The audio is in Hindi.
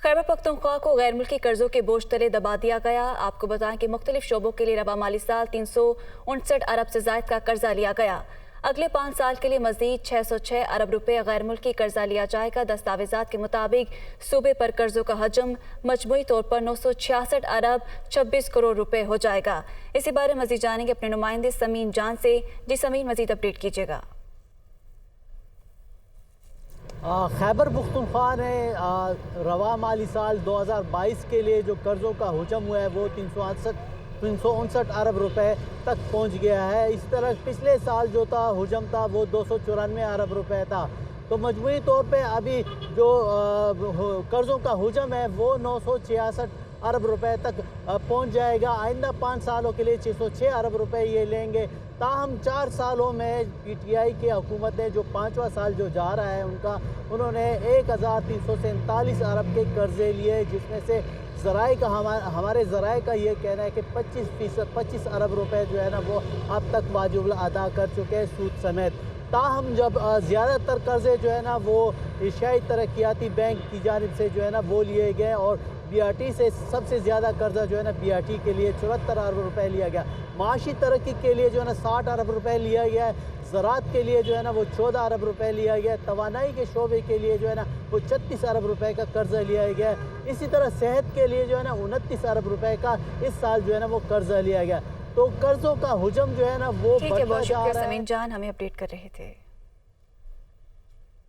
खैबर पख्तूनख्वा को गैर मुल्की कर्जों के बोझ तले दबा दिया गया। आपको बताएं कि मुख्तलिफ शोबों के लिए रबा माली साल 359 अरब से जायद का कर्जा लिया गया। अगले 5 साल के लिए मजीद 606 अरब रुपए गैर मुल्की कर्जा लिया जाएगा। दस्तावेजात के मुताबिक सूबे पर कर्जों का हजम मजमूई तौर पर 966 अरब 26 करोड़ रुपए हो जाएगा। इसी बारे मजीद जानेंगे अपने नुमाइंदे समीन जान से। जी समीन, मजीद अपडेट कीजिएगा। खैबर पख्तूनख्वा ने रवा माली साल 2022 के लिए जो कर्ज़ों का हुजम हुआ है वो 359 अरब रुपए तक पहुंच गया है। इस तरह पिछले साल जो था हुजम था वो 294 अरब रुपए था। तो मजमूई तौर पे अभी जो कर्ज़ों का हुजम है वो 966 अरब रुपए तक पहुंच जाएगा। आइंदा 5 सालों के लिए 606 अरब रुपए ये लेंगे। ताहम 4 सालों में PTI की हुकूमत ने जो 5वां साल जो जा रहा है उन्होंने 1347 अरब के कर्जे लिए, जिसमें से ज़राए का हमारे ज़राए का ये कहना है कि 25 अरब रुपए जो है ना वो अब तक वाजिब अदा कर चुके हैं सूद समेत। ताहम जब ज़्यादातर कर्जे जो है ना वो एशियाई तरक्याती बैंक की जानिब से जो है ना वो लिए गए और BRT से सबसे ज़्यादा कर्जा जो है ना BRT के लिए 74 अरब रुपए लिया गया। माशी तरक्की के लिए जो है ना 60 अरब रुपए लिया गया है। ज़राअत के लिए जो है ना वो 14 अरब रुपए लिया गया है। तवानाई के शोबे के लिए जो है ना वो 36 अरब रुपए का कर्जा लिया गया है। इसी तरह सेहत के लिए जो है ना 29 अरब रुपए का इस साल जो है ना वो कर्जा लिया गया। तो कर्जों का हुजम जो है ना वो ठीक है, बहुत बढ़ता जा शुक्रिया रहा है। समीन जान, हमें अपडेट कर रहे थे।